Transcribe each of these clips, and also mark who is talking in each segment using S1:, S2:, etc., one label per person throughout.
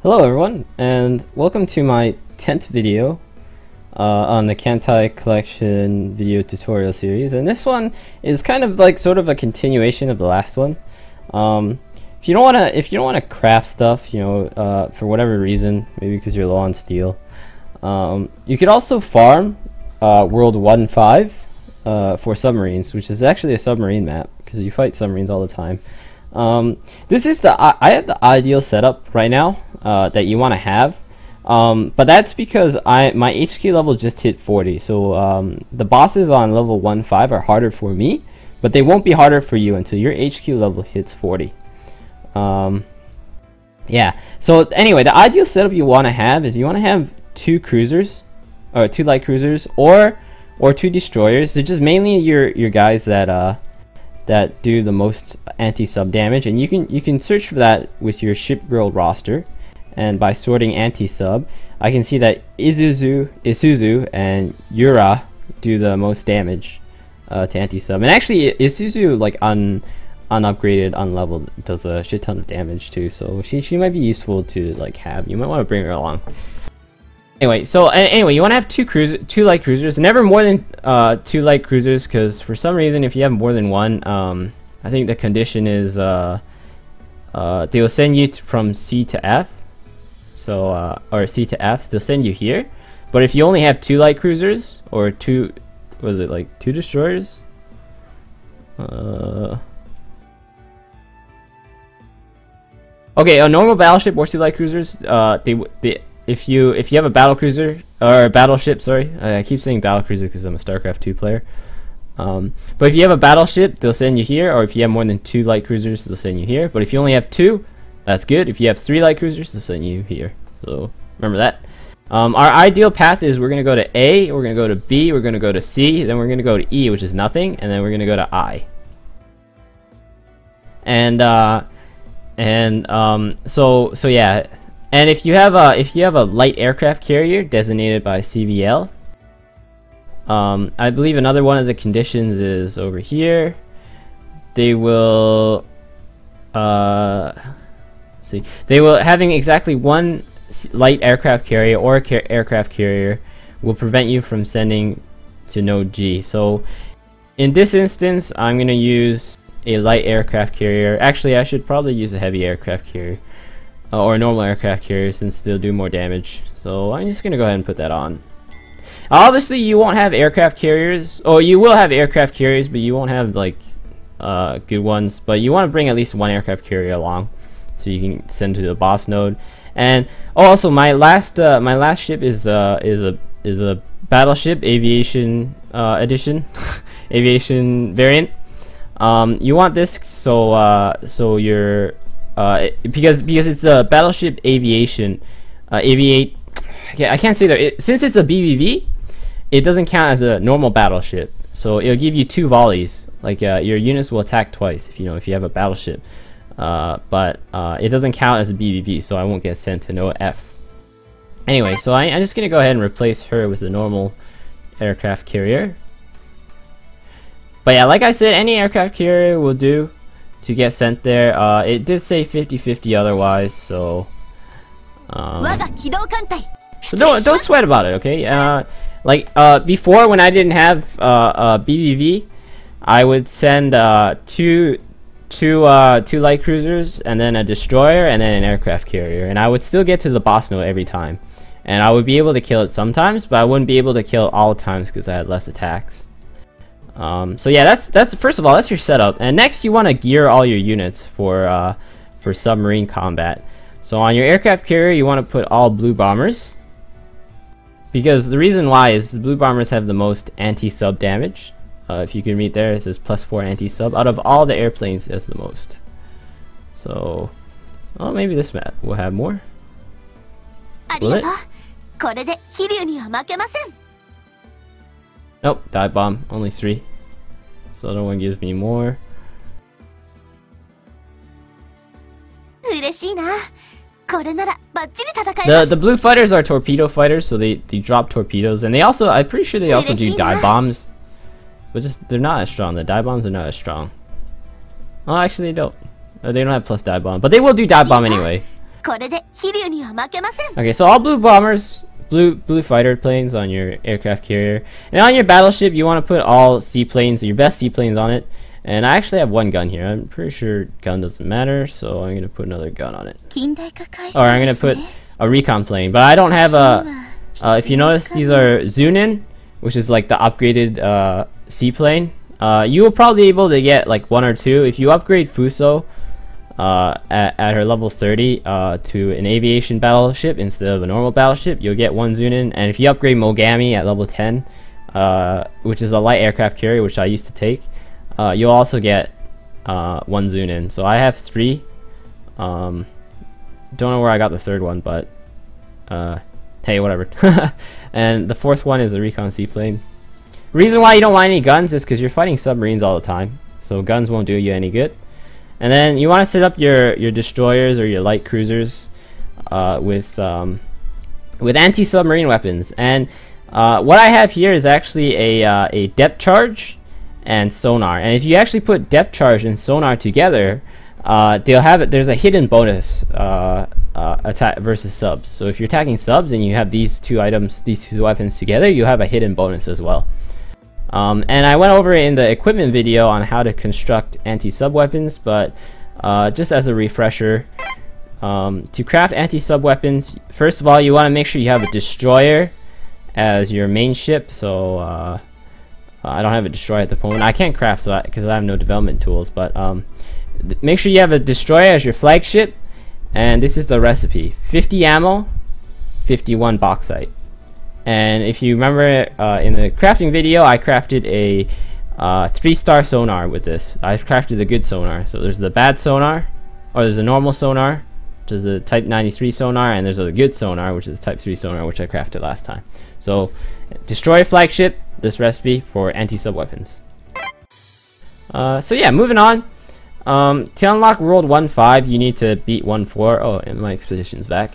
S1: Hello everyone, and welcome to my 10th video on the Kantai Collection video tutorial series. And this one is kind of like sort of a continuation of the last one. If you don't wanna craft stuff, for whatever reason, maybe because you're low on steel, you could also farm World 1.5 for submarines, which is actually a submarine map because you fight submarines all the time. This is I have the ideal setup right now that you want to have, but that's because my HQ level just hit 40, so the bosses on level 1.5 are harder for me, but they won't be harder for you until your HQ level hits 40. Yeah, so anyway, the ideal setup you want to have is you want to have two cruisers, or two light cruisers, or two destroyers. They're just mainly your guys that do the most anti-sub damage, and you can search for that with your ship girl roster, and by sorting anti-sub I can see that Isuzu and Yura do the most damage to anti-sub, and actually Isuzu, like unupgraded, unleveled, does a shit ton of damage too, so she might be useful to like have. You might want to bring her along. Anyway, you want to have two light cruisers, never more than two light cruisers, because for some reason if you have more than one, I think the condition is they'll send you from C to F, so or C to F, they'll send you here. But if you only have two light cruisers, or two, was it like two destroyers? Okay, a normal battleship or two light cruisers, if you have a battle cruiser or a battleship, sorry, I keep saying battle cruiser because I'm a StarCraft 2 player. But if you have a battleship, they'll send you here, or if you have more than two light cruisers, they'll send you here. But if you only have two, that's good. If you have three light cruisers, they'll send you here. So remember that. Our ideal path is we're gonna go to A, we're gonna go to B, we're gonna go to C, then we're gonna go to E, which is nothing, and then we're gonna go to I. So yeah. And if you have a light aircraft carrier designated by CVL, I believe another one of the conditions is over here. They will having exactly one light aircraft carrier or aircraft carrier will prevent you from sending to node G. So in this instance, I'm gonna use a light aircraft carrier. Actually, I should probably use a heavy aircraft carrier. Or a normal aircraft carrier, since they'll do more damage. So I'm just gonna go ahead and put that on. Obviously you won't have aircraft carriers, or you will have aircraft carriers, but you won't have like good ones. But you want to bring at least one aircraft carrier along, so you can send to the boss node. And also my last ship is a battleship aviation edition, aviation variant. You want this so you're because it's a battleship aviation, aviate. Okay, I can't say that. Since it's a BBV, it doesn't count as a normal battleship. So it'll give you two volleys. Like your units will attack twice if you have a battleship. But it doesn't count as a BBV, so I won't get sent to no F. Anyway, so I'm just gonna go ahead and replace her with a normal aircraft carrier. But yeah, like I said, any aircraft carrier will do to get sent there. It did say 50-50 otherwise, so don't sweat about it, okay? Before, when I didn't have BBV, I would send two light cruisers, and then a destroyer, and then an aircraft carrier, and I would still get to the boss node every time, and I would be able to kill it sometimes, but I wouldn't be able to kill it all the times because I had less attacks. So yeah, that's first of all, that's your setup. And next, you want to gear all your units for submarine combat. So on your aircraft carrier, you want to put all blue bombers, because the reason why is the blue bombers have the most anti-sub damage. If you can read there, it says +4 anti-sub. Out of all the airplanes, it has the most. So, well, maybe this map will have more. Will it? Nope, dive bomb, only 3. So no one gives me more. The blue fighters are torpedo fighters, so they drop torpedoes, and I'm pretty sure they also do dive bombs, but they're not as strong. The dive bombs are not as strong. Oh, actually they don't. They don't have plus dive bomb, but they will do dive bomb anyway. Okay, so all blue bombers, blue fighter planes on your aircraft carrier, and on your battleship you want to put all seaplanes, your best seaplanes on it. And I actually have one gun here. I'm pretty sure gun doesn't matter, so I'm gonna put another gun on it. Or I'm gonna put a recon plane, but I don't have a. If you notice, these are Zunin, which is like the upgraded seaplane. You will probably be able to get like 1 or 2 if you upgrade Fuso at her level 30 to an aviation battleship instead of a normal battleship. You'll get 1 Zunin, and if you upgrade Mogami at level 10, which is a light aircraft carrier, which I used to take, you'll also get 1 Zunin. So I have 3. Don't know where I got the 3rd one, but hey, whatever. And the 4th one is a recon seaplane. Reason why you don't want any guns is because you're fighting submarines all the time, so guns won't do you any good. And then you want to set up your destroyers or your light cruisers with anti-submarine weapons. And what I have here is actually a depth charge and sonar. And if you actually put depth charge and sonar together, there's a hidden bonus attack versus subs. So if you're attacking subs and you have these two weapons together, you have a hidden bonus as well. And I went over in the equipment video on how to construct anti-sub weapons, but just as a refresher, to craft anti-sub weapons, first of all you want to make sure you have a destroyer as your main ship. So I don't have a destroyer at the moment. I can't craft because I have no development tools, but make sure you have a destroyer as your flagship. And this is the recipe: 50 ammo, 51 bauxite. And if you remember in the crafting video, I crafted a 3-star sonar with this. I crafted the good sonar. So there's the bad sonar, or there's the normal sonar, which is the type 93 sonar, and there's a good sonar, which is the type 3 sonar, which I crafted last time. So destroy flagship, this recipe for anti-sub weapons. So yeah, moving on. To unlock World 1.5, you need to beat 1.4. Oh, and my expedition's back.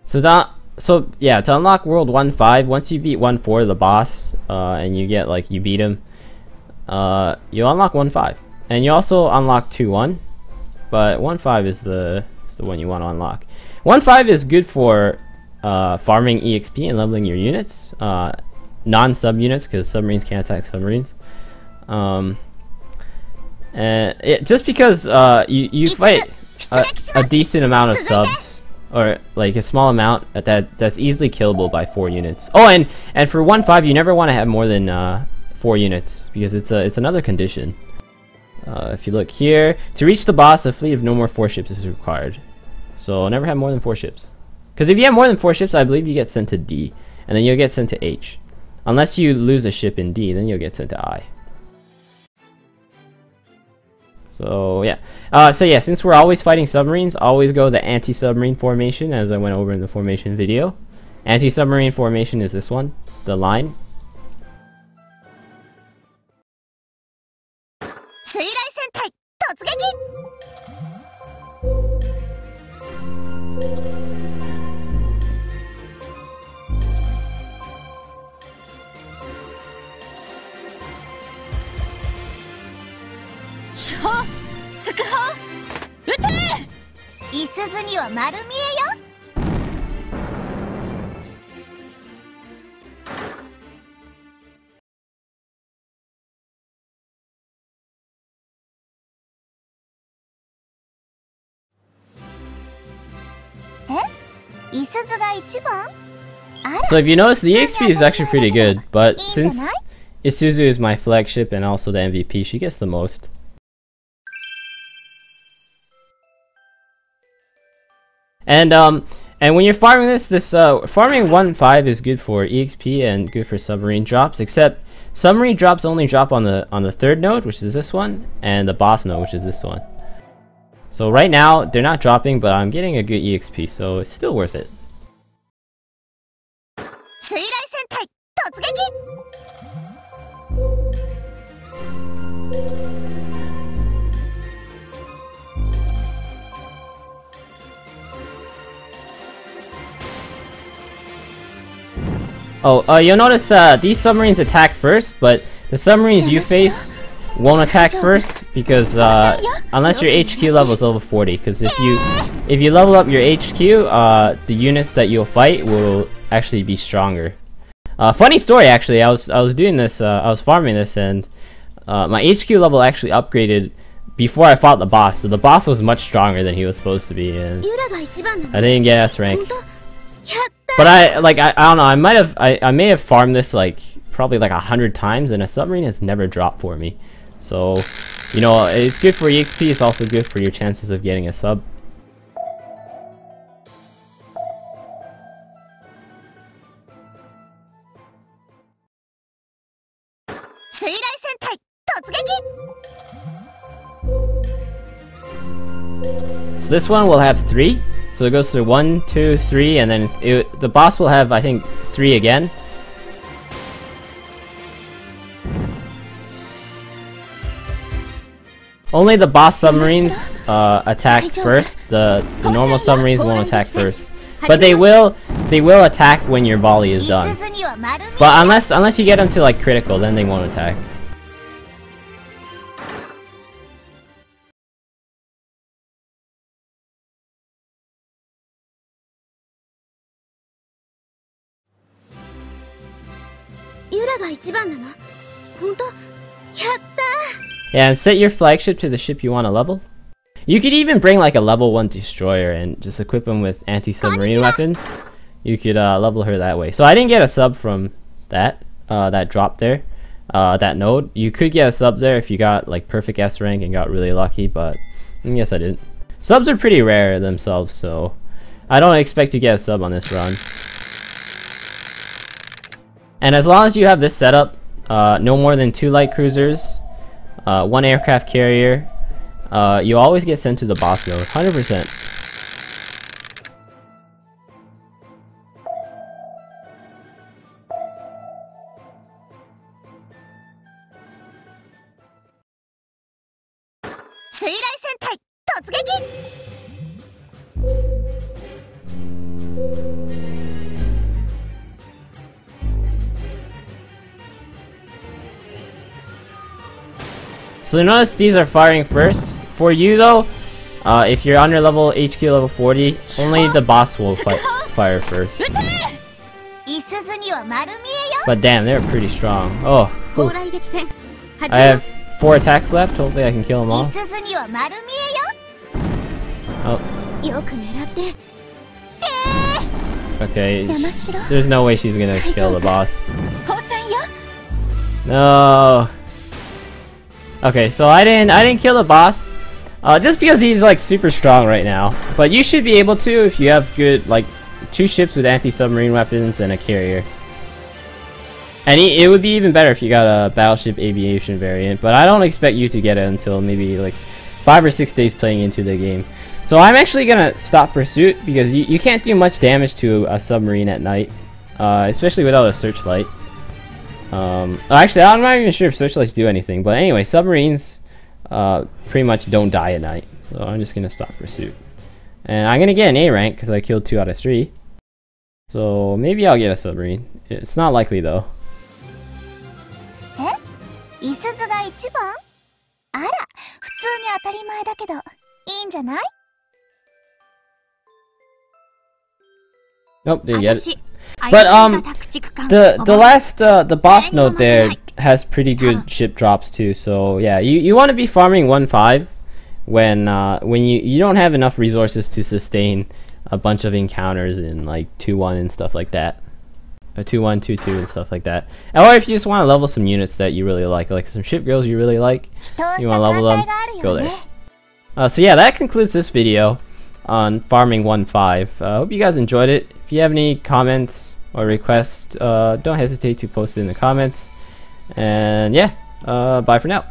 S1: So yeah, to unlock World 1.5, once you beat 1.4, the boss, and you get you beat him, you unlock 1.5, and you also unlock 2.1, but 1.5 is the one you want to unlock. 1.5 is good for farming EXP and leveling your units, non-sub units, because submarines can't attack submarines. And just because you fight a decent amount of subs, or a small amount that's easily killable by 4 units. Oh, and for 1.5 you never want to have more than 4 units, because it's another condition. If you look here, to reach the boss, a fleet of no more 4 ships is required. So never have more than 4 ships. Because if you have more than 4 ships, I believe you get sent to D, and then you'll get sent to H. Unless you lose a ship in D, then you'll get sent to I. So yeah. So yeah, since we're always fighting submarines, always go the anti-submarine formation, as I went over in the formation video. Anti-submarine formation is this one, the line. So if you notice, the EXP is actually pretty good, but since Isuzu is my flagship and also the MVP, she gets the most. And when you're farming this farming 1.5 is good for EXP and good for submarine drops, except submarine drops only drop on the 3rd node, which is this one, and the boss node, which is this one. So right now they're not dropping, but I'm getting a good EXP, so it's still worth it. Oh, you'll notice these submarines attack first, but the submarines you face won't attack first because unless your HQ level is level 40. Because if you level up your HQ, the units that you'll fight will actually be stronger. Funny story, actually. I was doing this. I was farming this, and my HQ level actually upgraded before I fought the boss. So the boss was much stronger than he was supposed to be, and I didn't get S rank. But I don't know. I may have farmed this like probably like 100 times, and a submarine has never dropped for me. So, you know, it's good for EXP. It's also good for your chances of getting a sub. So this one will have 3. So it goes to 1, 2, 3, and then the boss will have, I think, 3 again. Only the boss submarines attack first. The normal submarines won't attack first, but they will attack when your volley is done. But unless you get them to like critical, then they won't attack. Yeah, and set your flagship to the ship you want to level. You could even bring like a level 1 destroyer and just equip them with anti-submarine weapons. You could level her that way. So I didn't get a sub from that drop there, that node. You could get a sub there if you got like perfect S rank and got really lucky, but I guess I didn't. Subs are pretty rare themselves, so I don't expect to get a sub on this run. And as long as you have this setup, no more than 2 light cruisers, 1 aircraft carrier, you always get sent to the boss node, 100%. So notice these are firing first. For you though, if you're under level HQ level 40, only the boss will fire first. But damn, they're pretty strong. Oh, whew. I have 4 attacks left. Hopefully I can kill them all. Oh. Okay, there's no way she's gonna kill the boss. No. Okay, so I didn't kill the boss, just because he's like super strong right now. But you should be able to if you have good like 2 ships with anti-submarine weapons and a carrier. And it would be even better if you got a battleship aviation variant. But I don't expect you to get it until maybe like 5 or 6 days playing into the game. So I'm actually gonna stop pursuit because you can't do much damage to a submarine at night, especially without a searchlight. Actually, I'm not even sure if searchlights do anything, but anyway, submarines pretty much don't die at night, so I'm just gonna stop pursuit. And I'm gonna get an A rank because I killed 2 out of 3, so maybe I'll get a submarine. It's not likely though. Nope, didn't get it. But the boss node there has pretty good ship drops too. So yeah, you want to be farming 1.5 when you don't have enough resources to sustain a bunch of encounters in like 2-1 and stuff like that, 2-1, 2-2 and stuff like that. Or if you just want to level some units that you really like some ship girls you really like, you want to level them, go there. So yeah, that concludes this video on farming 1.5. Hope you guys enjoyed it. If you have any comments or requests, don't hesitate to post it in the comments. And yeah, bye for now.